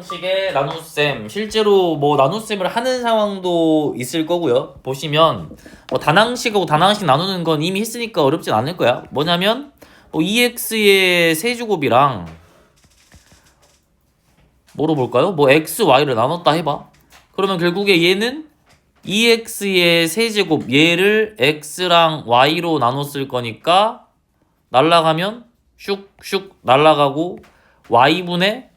다항식의 나눗셈, 실제로 뭐 나눗셈을 하는 상황도 있을 거고요. 보시면 뭐 단항식하고 단항식 나누는 건 이미 했으니까 어렵진 않을 거야. 뭐냐면 뭐 2x의 세제곱이랑 뭐로 볼까요? 뭐 x, y를 나눴다 해봐. 그러면 결국에 얘는 2x의 세제곱 얘를 x랑 y로 나눴을 거니까 날라가면 슉슉 날라가고 y분의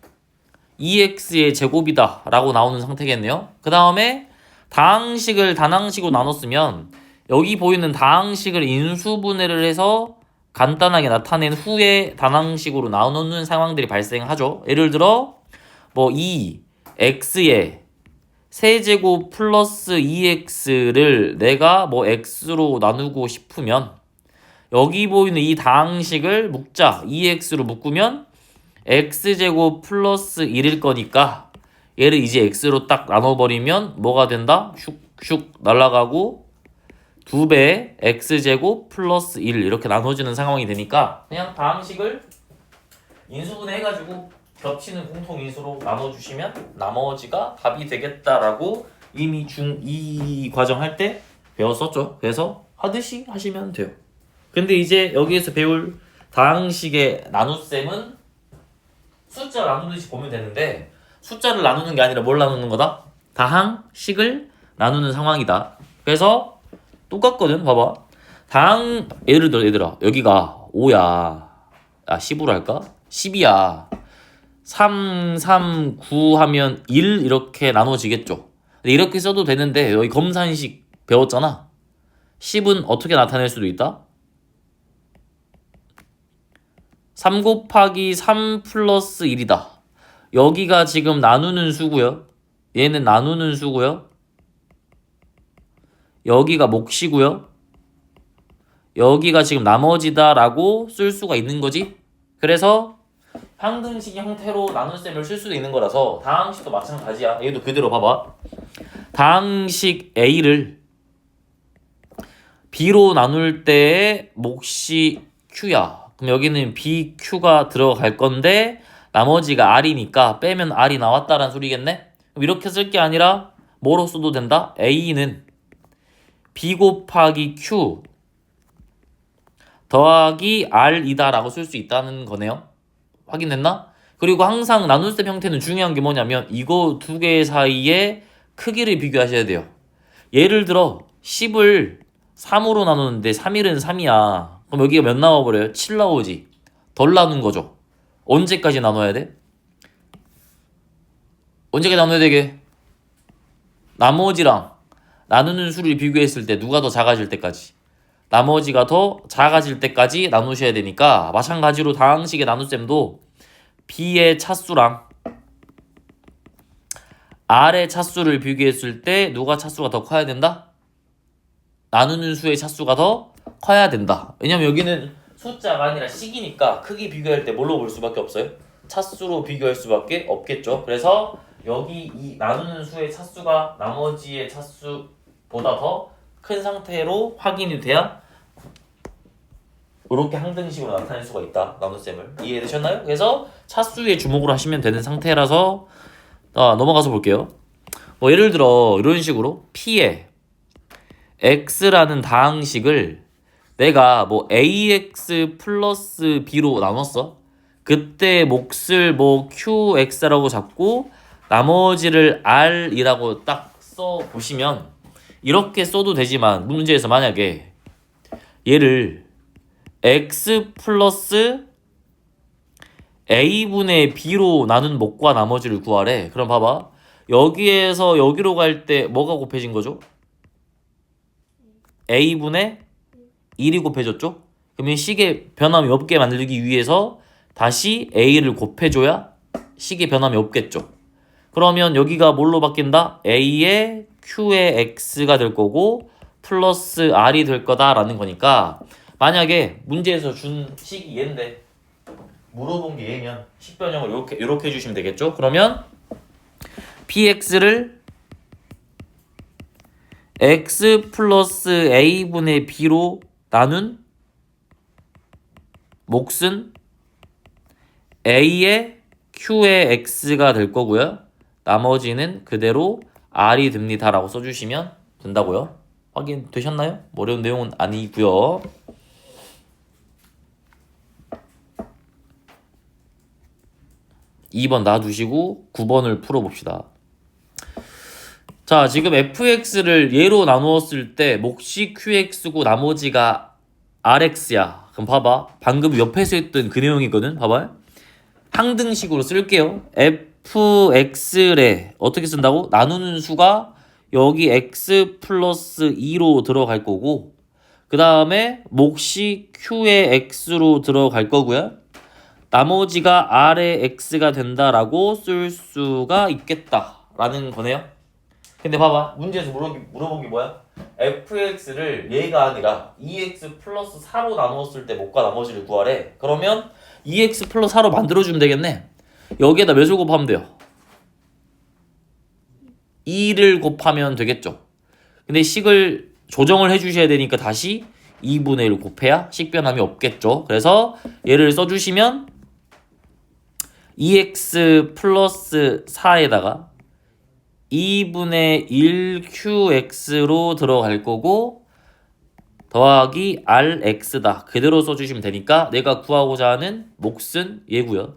2x의 제곱이다 라고 나오는 상태겠네요. 그 다음에 다항식을 단항식으로 나눴으면 여기 보이는 다항식을 인수분해를 해서 간단하게 나타낸 후에 단항식으로 나누는 상황들이 발생하죠. 예를 들어 뭐 2x의 세제곱 플러스 2x를 내가 뭐 x로 나누고 싶으면 여기 보이는 이 다항식을 묶자. 2x로 묶으면 x제곱 플러스 1일 거니까 얘를 이제 x로 딱 나눠버리면 뭐가 된다? 슉슉 날아가고 2배 x제곱 플러스 1 이렇게 나눠지는 상황이 되니까 그냥 다항식을 인수분해 해가지고 겹치는 공통인수로 나눠주시면 나머지가 답이 되겠다라고 이미 중2 과정 할 때 배웠었죠. 그래서 하듯이 하시면 돼요. 근데 이제 여기에서 배울 다항식의 나눗셈은 숫자 나누듯이 보면 되는데 숫자를 나누는 게 아니라 뭘 나누는 거다? 다항식을 나누는 상황이다. 그래서 똑같거든. 봐봐. 예를 들어 얘들아 여기가 5야. 10으로 할까? 10이야. 3, 3, 9 하면 1 이렇게 나눠지겠죠. 이렇게 써도 되는데 여기 검산식 배웠잖아. 10은 어떻게 나타낼 수도 있다? 3 곱하기 3 플러스 1이다. 여기가 지금 나누는 수고요. 얘는 나누는 수고요. 여기가 몫이고요. 여기가 지금 나머지다 라고 쓸 수가 있는 거지. 그래서 항등식 형태로 나눗셈을 쓸 수도 있는 거라서 다항식도 마찬가지야. 얘도 그대로 봐봐. 다항식 A를 B로 나눌 때의 몫이 Q야. 그럼 여기는 BQ가 들어갈 건데 나머지가 R이니까 빼면 R이 나왔다라는 소리겠네? 그럼 이렇게 쓸 게 아니라 뭐로 써도 된다? A는 B 곱하기 Q 더하기 R이다 라고 쓸 수 있다는 거네요. 확인됐나? 그리고 항상 나눗셈 형태는 중요한 게 뭐냐면 이거 두 개 사이의 크기를 비교하셔야 돼요. 예를 들어 10을 3으로 나누는데 3일은 3이야. 그럼 여기가 몇 나와버려요? 7 나오지. 덜 나눈 거죠. 언제까지 나눠야 돼? 언제까지 나눠야 되게? 나머지랑 나누는 수를 비교했을 때 누가 더 작아질 때까지. 나머지가 더 작아질 때까지 나누셔야 되니까 마찬가지로 다항식의 나눗셈도 B의 차수랑 R의 차수를 비교했을 때 누가 차수가 더 커야 된다? 나누는 수의 차수가 더 커야 된다. 왜냐면 여기는 숫자가 아니라 식이니까 크기 비교할 때 뭘로 볼 수밖에 없어요? 차수로 비교할 수밖에 없겠죠. 그래서 여기 이 나누는 수의 차수가 나머지의 차수보다 더 큰 상태로 확인이 돼야 이렇게 항등식으로 나타낼 수가 있다. 나눗셈을 이해되셨나요? 그래서 차수에 주목을 하시면 되는 상태라서 넘어가서 볼게요. 뭐 예를 들어 이런 식으로 P에 X라는 다항식을 내가 뭐 AX 플러스 B로 나눴어. 그때 몫을 뭐 QX라고 잡고 나머지를 R이라고 딱 써보시면 이렇게 써도 되지만 문제에서 만약에 얘를 X 플러스 A분의 B로 나눈 몫과 나머지를 구하래. 그럼 봐봐. 여기에서 여기로 갈 때 뭐가 곱해진 거죠? A분의 1이 곱해졌죠? 그러면 식의 변함이 없게 만들기 위해서 다시 A를 곱해줘야 식의 변함이 없겠죠. 그러면 여기가 뭘로 바뀐다? A의 Q의 X가 될 거고 플러스 R이 될 거다라는 거니까 만약에 문제에서 준 식이 얘인데 물어본 게 얘면 식 변형을 이렇게 해주시면 되겠죠? 그러면 PX를 X 플러스 A분의 B로 나눈 몫은 A의 Q의 X가 될 거고요. 나머지는 그대로 R이 됩니다 라고 써주시면 된다고요. 확인되셨나요? 어려운 내용은 아니고요. 2번 놔두시고 9번을 풀어봅시다. 자, 지금 fx를 예로 나누었을 때 몫이 qx고 나머지가 rx야. 그럼 봐봐. 방금 옆에서 했던 그 내용이거든. 봐봐. 항등식으로 쓸게요. fx래 어떻게 쓴다고? 나누는 수가 여기 x 플러스 2로 들어갈 거고 그 다음에 몫이 q의 x로 들어갈 거고요. 나머지가 r의 x가 된다라고 쓸 수가 있겠다라는 거네요. 근데 봐봐. 문제에서 물어본 게 뭐야? fx를 얘가 아니라 2x 플러스 4로 나누었을 때 몫과 나머지를 구하래. 그러면 2x 플러스 4로 만들어주면 되겠네. 여기에다 몇을 곱하면 돼요? 2를 곱하면 되겠죠. 근데 식을 조정을 해주셔야 되니까 다시 2분의 1 곱해야 식 변함이 없겠죠. 그래서 얘를 써주시면 2x 플러스 4에다가 2분의 1qx로 들어갈 거고 더하기 rx다. 그대로 써주시면 되니까 내가 구하고자 하는 몫은 얘고요.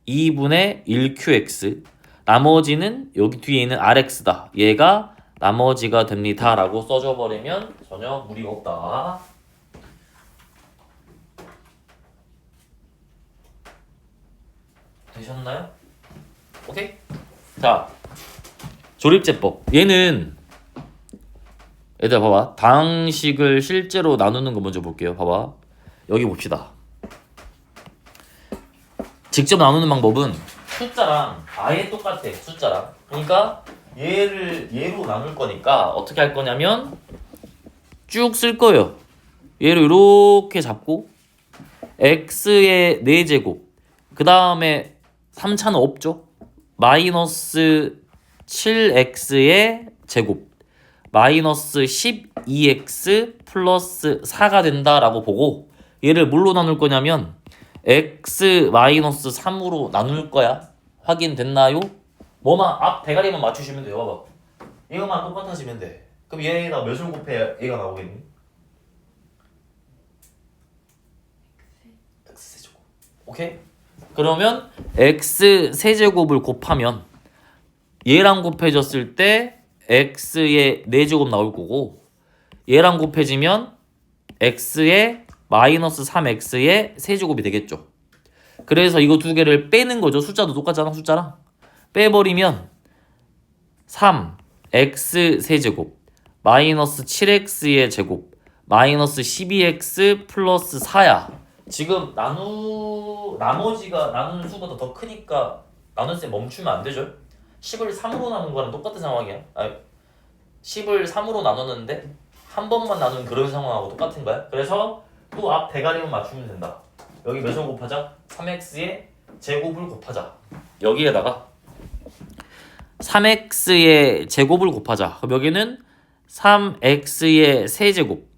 2분의 1qx 나머지는 여기 뒤에 있는 rx다. 얘가 나머지가 됩니다 라고 써줘버리면 전혀 무리가 없다. 되셨나요? 오케이? 자, 조립제법. 얘는 얘들아 봐봐. 방식을 실제로 나누는 거 먼저 볼게요. 봐봐. 여기 봅시다. 직접 나누는 방법은 숫자랑 아예 똑같아. 숫자랑. 그러니까 얘를 얘로 나눌 거니까 어떻게 할 거냐면 쭉 쓸 거예요. 얘를 이렇게 잡고 x의 4제곱 그 다음에 3차는 없죠. 마이너스 7x의 제곱 마이너스 12x 플러스 4가 된다라고 보고 얘를 뭘로 나눌 거냐면 x 마이너스 3으로 나눌 거야. 확인됐나요? 뭐만 앞 대가리만 맞추시면 돼요. 봐봐. 이거만 똑같아지면 돼. 그럼 얘가 몇을 곱해야 얘가 나오겠니? x세제곱. 오케이? 그러면 x세제곱을 곱하면 얘랑 곱해졌을 때 x의 4제곱 나올 거고 얘랑 곱해지면 x의 마이너스 3x의 세제곱이 되겠죠. 그래서 이거 두 개를 빼는 거죠. 숫자도 똑같잖아. 숫자랑 빼버리면 3x 세제곱 마이너스 7x의 제곱 마이너스 12x 플러스 4야. 지금 나머지가 나누는 수보다 더 크니까 나눌 때 멈추면 안 되죠. 10을 3으로 나눈 거랑 똑같은 상황이야. 10을 3으로 나눴는데 한 번만 나눈 그런 상황하고 똑같은 거야. 그래서 또 앞 대가리만 맞추면 된다. 여기 몇을 곱하자? 3x의 제곱을 곱하자. 여기에다가 3x의 제곱을 곱하자. 그럼 여기는 3x의 세제곱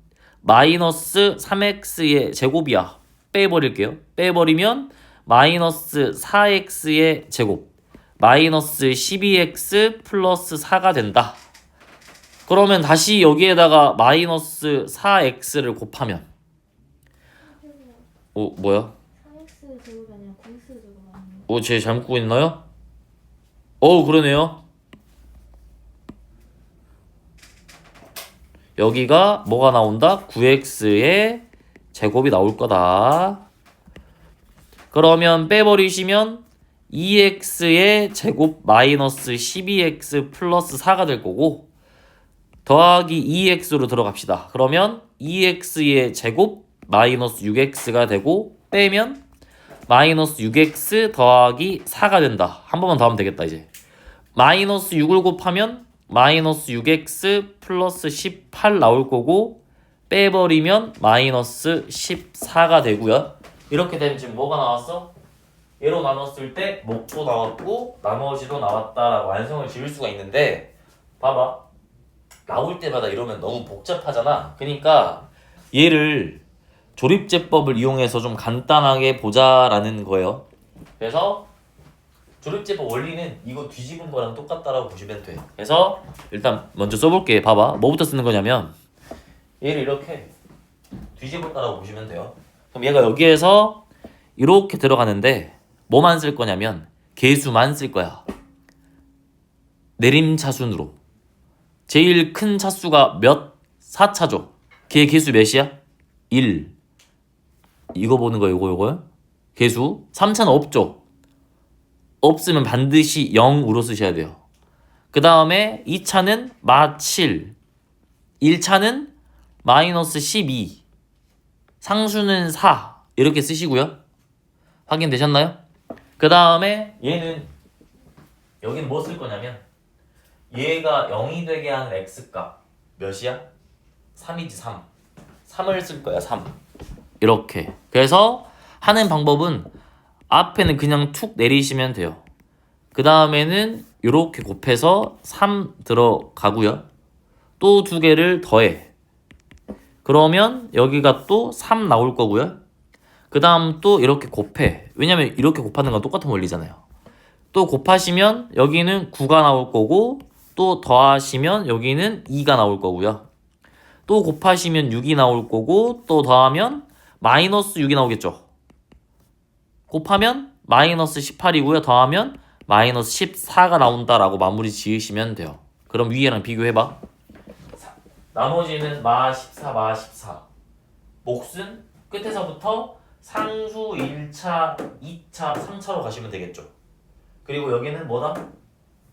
마이너스 3x의 제곱이야. 빼버릴게요. 빼버리면 마이너스 4x의 제곱 마이너스 12x 플러스 4가 된다. 그러면 다시 여기에다가 마이너스 4x를 곱하면 뭐야? 4x 제곱이 아니라 9x 제곱 아니에요? 제 잘못 구고 있나요? 그러네요. 여기가 뭐가 나온다? 9x의 제곱이 나올 거다. 그러면 빼버리시면 2x의 제곱 마이너스 12x 플러스 4가 될 거고 더하기 2x로 들어갑시다. 그러면 2x의 제곱 마이너스 6x가 되고 빼면 마이너스 6x 더하기 4가 된다. 한 번만 더 하면 되겠다. 이제 마이너스 6을 곱하면 마이너스 6x 플러스 18 나올 거고 빼버리면 마이너스 14가 되고요. 이렇게 되면 지금 뭐가 나왔어? 얘로 나눴을 때 몫도 나왔고 나머지도 나왔다라고 완성을 지을 수가 있는데 봐봐. 나올 때마다 이러면 너무 복잡하잖아. 그러니까 얘를 조립제법을 이용해서 좀 간단하게 보자라는 거예요. 그래서 조립제법 원리는 이거 뒤집은 거랑 똑같다라고 보시면 돼. 그래서 일단 먼저 써볼게. 봐봐. 뭐부터 쓰는 거냐면 얘를 이렇게 뒤집었다라고 보시면 돼요. 그럼 얘가 여기에서 이렇게 들어가는데 뭐만 쓸 거냐면 계수만 쓸 거야. 내림차순으로. 제일 큰 차수가 몇 4차죠. 걔 계수 몇이야? 1. 이거 보는 거 요거요. 계수 3차는 없죠. 없으면 반드시 0으로 쓰셔야 돼요. 그 다음에 2차는 -7, 1차는 -12, 상수는 4 이렇게 쓰시고요. 확인되셨나요? 그 다음에 얘는 여기는 뭐 쓸 거냐면 얘가 0이 되게 하는 x값 몇이야? 3이지 3. 3을 쓸 거야 3. 이렇게. 그래서 하는 방법은 앞에는 그냥 툭 내리시면 돼요. 그 다음에는 이렇게 곱해서 3 들어가고요. 또 두 개를 더해. 그러면 여기가 또 3 나올 거고요. 그 다음 또 이렇게 곱해. 왜냐면 이렇게 곱하는 건 똑같은 원리잖아요. 또 곱하시면 여기는 9가 나올 거고 또 더하시면 여기는 2가 나올 거고요. 또 곱하시면 6이 나올 거고 또 더하면 -6이 나오겠죠. 곱하면 -18이고요. 더하면 -14가 나온다라고 마무리 지으시면 돼요. 그럼 위에랑 비교해봐. 나머지는 -14, -14. 몫은 끝에서부터 상수 1차, 2차, 3차로 가시면 되겠죠. 그리고 여기는 뭐다?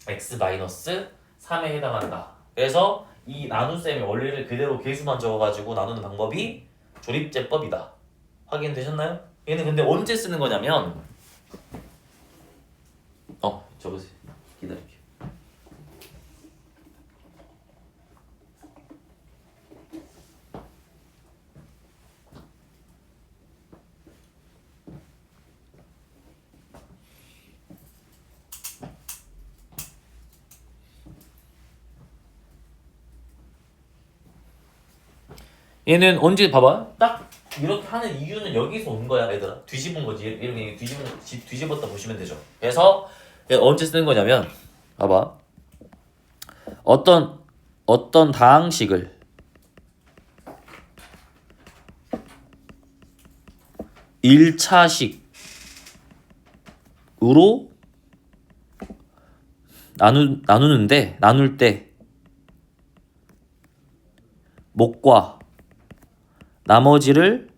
x-3에 해당한다. 그래서 이 나눗셈의 원리를 그대로 계수만 적어가지고 나누는 방법이 조립제법이다. 확인되셨나요? 얘는 근데 언제 쓰는 거냐면 적으세요. 기다릴게요. 얘는 언제 봐봐. 딱 이렇게 하는 이유는 여기서 온 거야, 얘들아. 뒤집은 거지. 이렇게 뒤집었다 보시면 되죠. 그래서 언제 쓰는 거냐면 봐봐. 어떤 다항식을 일차식으로 나눌 때 목과 나머지를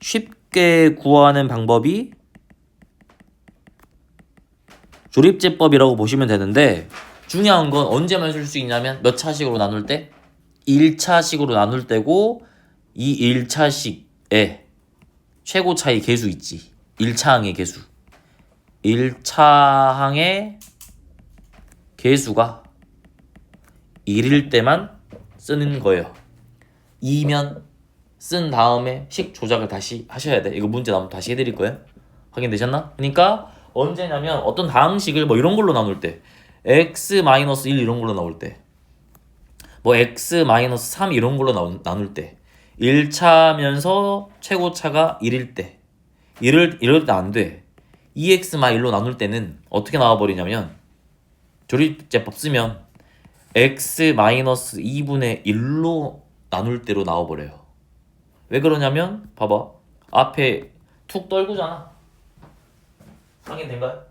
쉽게 구하는 방법이 조립제법이라고 보시면 되는데 중요한 건 언제만 쓸 수 있냐면 몇 차식으로 나눌 때? 1차식으로 나눌 때고 이 1차식에 최고 차이 계수 있지. 1차항의 계수. 1차항의 계수가 1일 때만 쓰는 거예요. 2면 쓴 다음에 식 조작을 다시 하셔야 돼. 이거 문제 나오면 다시 해드릴 거예요. 확인되셨나? 그러니까 언제냐면 어떤 다항식을 뭐 이런 걸로 나눌 때 x-1 이런 걸로 나올 때 뭐 x-3 이런 걸로 나눌 때 1차면서 최고차가 1일 때 이럴 때 안 돼. 2x-1로 나눌 때는 어떻게 나와버리냐면 조립제법 쓰면 x-2분의 1로 나눌 때로 나와버려요. 왜 그러냐면 봐봐. 앞에 툭 떨구잖아. 확인된가요?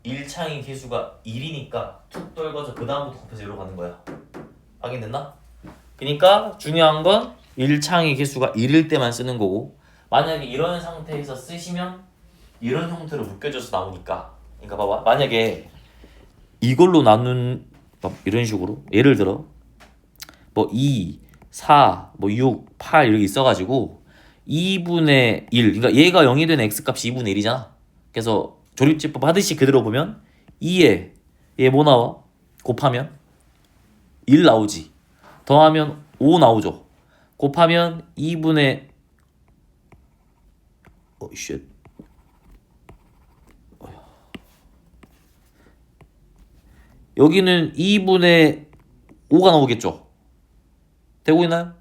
1차항의 계수가 1이니까 툭 떨궈서 그 다음부터 곱해서 1로 가는 거야. 확인됐나? 그러니까 중요한 건 1차항의 계수가 1일 때만 쓰는 거고 만약에 이런 상태에서 쓰시면 이런 형태로 묶여져서 나오니까 그러니까 봐봐. 만약에 이걸로 나눈 이런 식으로 예를 들어 뭐 2, 4, 뭐 6, 8 이렇게 있어가지고 2분의 1 그러니까 얘가 0이 되는 x값이 2분의 1이잖아. 그래서 조립제법 하듯이 그대로 보면 2에 얘 뭐 나와? 곱하면 1 나오지. 더하면 5 나오죠. 곱하면 2분의 여기는 2분의 5가 나오겠죠. 되고 있나요?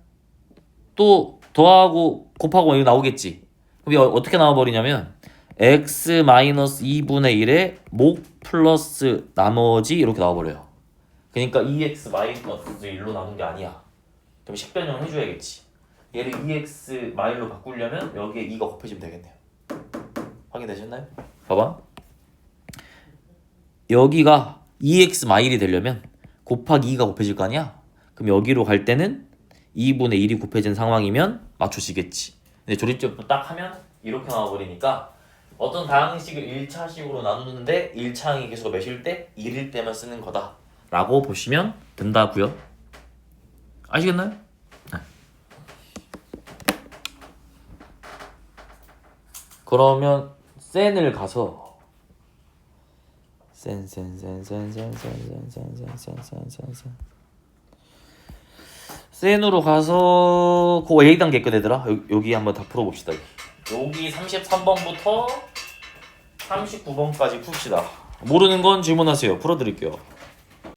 또 더하고 곱하고 여기 나오겠지. 그럼 어떻게 나와버리냐면 x 마이너스 2분의 1의 목 플러스 나머지 이렇게 나와버려요. 그러니까 2x 마이너스 1로 나눈 게 아니야. 그럼 식변형 해줘야겠지. 얘를 2x 마일로 바꾸려면 여기에 2가 곱해지면 되겠네요. 확인되셨나요? 봐봐. 여기가 2x 마일이 되려면 곱하기 2가 곱해질 거 아니야? 그럼 여기로 갈 때는 2분의 1이 곱해진 상황이면 맞춰지겠지. 근데 조립제법 딱 하면 이렇게 나와버리니까 어떤 다항식을 1차식으로 나누는데 1차 항의 개수가 몇일 때? 1일 때만 쓰는 거다 라고 보시면 된다고요. 아시겠나요? 네. 그러면 센을 가서 센으로 가서 그 A 단계 끝 얘들아. 여기 한번 다 풀어봅시다. 여기 33번부터 39번까지 풉시다. 모르는 건 질문하세요. 풀어드릴게요.